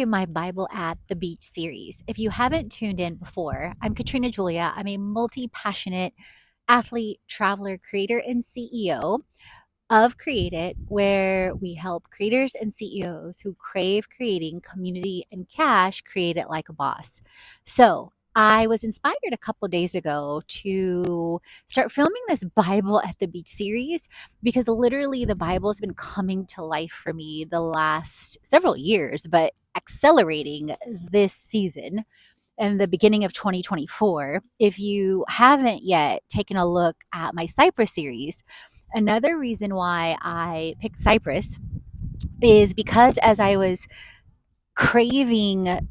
to my Bible at the Beach series. If you haven't tuned in before, I'm Katrina Julia. I'm a multi passionate athlete, traveler, creator, and CEO of Create It, where we help creators and CEOs who crave creating community and cash create it like a boss. So, I was inspired a couple days ago to start filming this Bible at the Beach series because literally the Bible has been coming to life for me the last several years, but accelerating this season and the beginning of 2024. If you haven't yet taken a look at my Cyprus series, another reason why I picked Cyprus is because as I was craving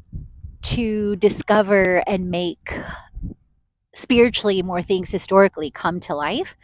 to discover and make spiritually more things historically come to life,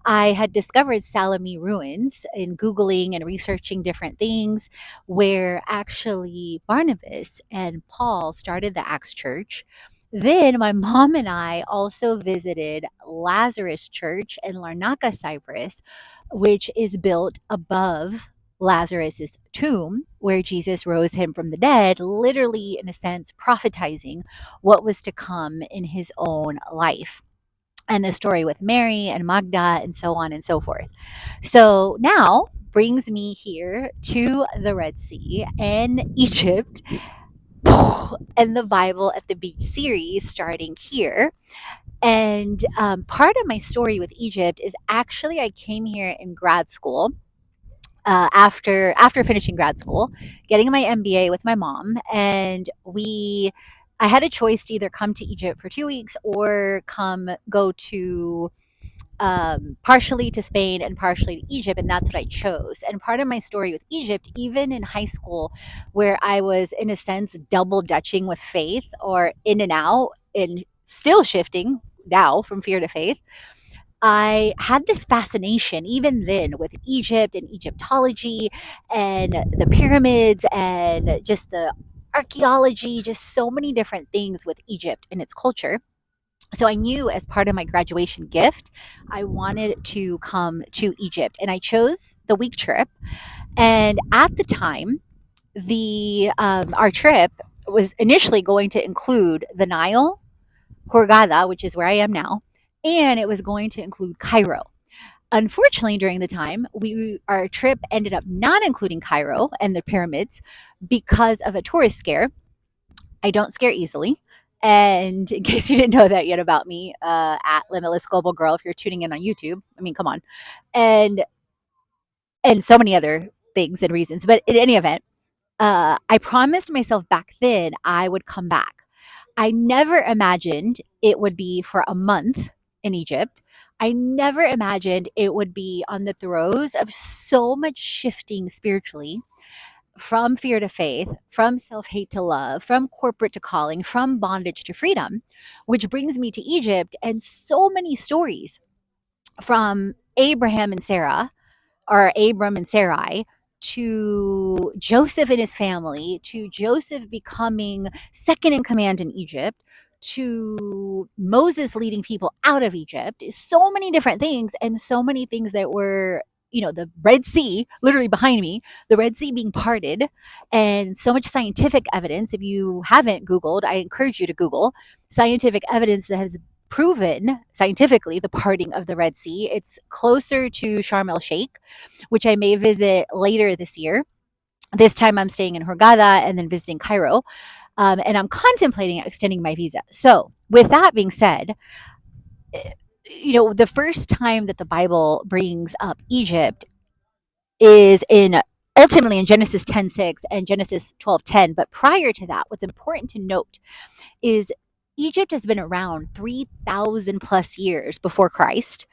I had discovered Salome ruins in Googling and researching different things where actually Barnabas and Paul started the Acts Church. Then my mom and I also visited Lazarus Church in Larnaca, Cyprus, which is built above Lazarus's tomb where Jesus rose him from the dead, literally in a sense prophetizing what was to come in his own life, and the story with Mary and Magda and so on and so forth. So now brings me here to the Red Sea and Egypt and the Bible at the Beach series starting here. And part of my story with Egypt is actually I came here in grad school after finishing grad school, getting my MBA with my mom, and I had a choice to either come to Egypt for 2 weeks or go to partially to Spain and partially to Egypt, and that's what I chose. And part of my story with Egypt, even in high school, where I was in a sense double dutching with faith or in and out and still shifting now from fear to faith, I had this fascination even then with Egypt and Egyptology and the pyramids and just the archaeology, just so many different things with Egypt and its culture. So I knew as part of my graduation gift, I wanted to come to Egypt, and I chose the week trip. And at the time, the our trip was initially going to include the Nile, Hurghada, which is where I am now, and it was going to include Cairo. Unfortunately, during the time, our trip ended up not including Cairo and the pyramids because of a tourist scare. I don't scare easily. And in case you didn't know that yet about me, at Limitless Global Girl, if you're tuning in on YouTube, I mean, come on, and so many other things and reasons. But in any event, I promised myself back then I would come back. I never imagined it would be for a month in Egypt. I never imagined it would be on the throes of so much shifting spiritually, from fear to faith, from self hate to love, from corporate to calling, from bondage to freedom, which brings me to Egypt and so many stories from Abraham and Sarah, or Abram and Sarai, to Joseph and his family, to Joseph becoming second in command in Egypt, to Moses leading people out of Egypt. So many different things, and so many things that were, the Red Sea literally behind me, the Red Sea being parted, and so much scientific evidence. If you haven't Googled, I encourage you to Google scientific evidence that has proven scientifically the parting of the Red Sea. It's closer to Sharm el Sheikh, which I may visit later this year. This time I'm staying in Hurghada and then visiting Cairo. And I'm contemplating extending my visa. So, with that being said, the first time that the Bible brings up Egypt is ultimately in Genesis 10:6 and Genesis 12:10. But prior to that, what's important to note is Egypt has been around 3,000 plus years before Christ,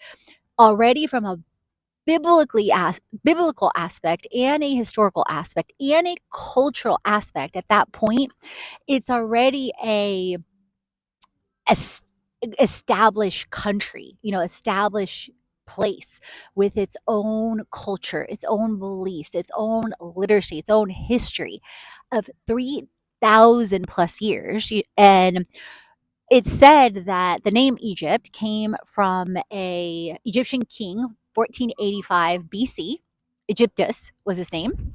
already from a biblical aspect and a historical aspect and a cultural aspect. At that point, it's already a established country, established place with its own culture, its own beliefs, its own literacy, its own history of 3,000 plus years. And it's said that the name Egypt came from a Egyptian king, 1485 BC. Egyptus was his name,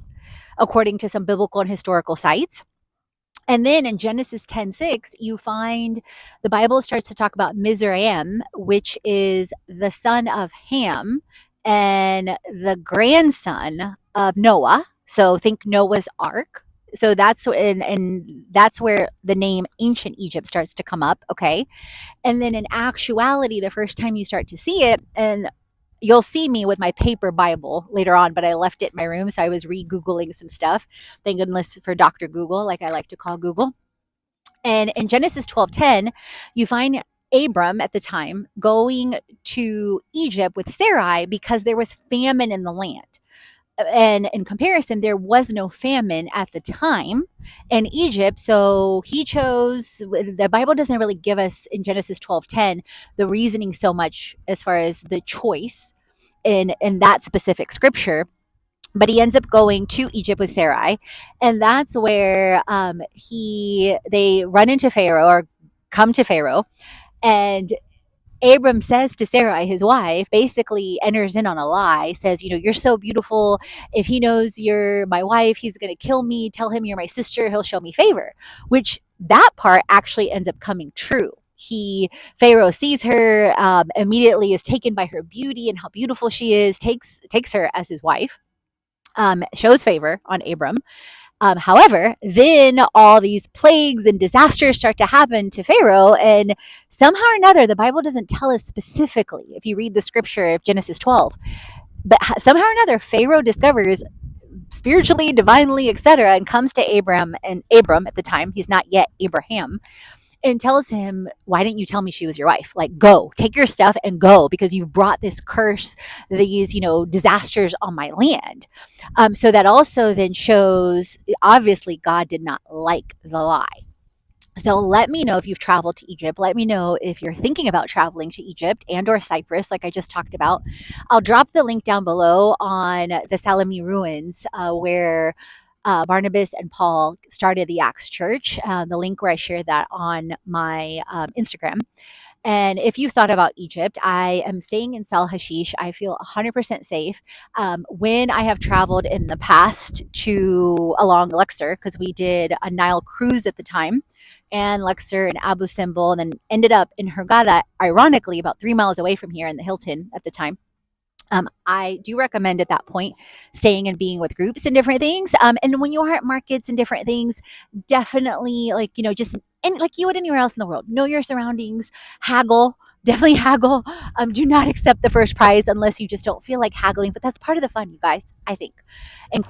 according to some biblical and historical sites. And then in Genesis 10:6, you find the Bible starts to talk about Mizraim, which is the son of Ham and the grandson of Noah. So think Noah's Ark. So and that's where the name ancient Egypt starts to come up. Okay. And then in actuality, the first time you start to see it, and you'll see me with my paper Bible later on, but I left it in my room. So I was re Googling some stuff. Thank goodness for Dr. Google, like I like to call Google. And in Genesis 12:10, you find Abram at the time going to Egypt with Sarai because there was famine in the land. And in comparison, there was no famine at the time in Egypt. So he chose, the Bible doesn't really give us in Genesis 12:10 the reasoning so much as far as the choice in that specific scripture, but he ends up going to Egypt with Sarai, and that's where they run into Pharaoh or come to Pharaoh, and Abram says to Sarai, his wife, basically enters in on a lie, says, you're so beautiful. If he knows you're my wife, he's going to kill me. Tell him you're my sister. He'll show me favor, which that part actually ends up coming true. Pharaoh sees her, immediately is taken by her beauty and how beautiful she is, takes her as his wife, shows favor on Abram. However, then all these plagues and disasters start to happen to Pharaoh, and somehow or another, the Bible doesn't tell us specifically if you read the scripture of Genesis 12, but somehow or another, Pharaoh discovers spiritually, divinely, etc., and comes to Abram at the time, he's not yet Abraham, and tells him, why didn't you tell me she was your wife? Like, go, take your stuff and go, because you've brought this curse, these, disasters on my land. So that also then shows, obviously, God did not like the lie. So let me know if you've traveled to Egypt. Let me know if you're thinking about traveling to Egypt and or Cyprus, like I just talked about. I'll drop the link down below on the Salami ruins, where Barnabas and Paul started the Acts Church. The link where I shared that on my Instagram. And if you thought about Egypt, I am staying in Sal Hashish. I feel 100% safe. When I have traveled in the past to along Luxor, because we did a Nile cruise at the time, and Luxor and Abu Simbel, and then ended up in Hurghada, ironically, about 3 miles away from here in the Hilton at the time. I do recommend at that point staying and being with groups and different things. And when you are at markets and different things, definitely just and like you would anywhere else in the world, know your surroundings, haggle, definitely haggle. Do not accept the first prize unless you just don't feel like haggling. But that's part of the fun, you guys, I think. And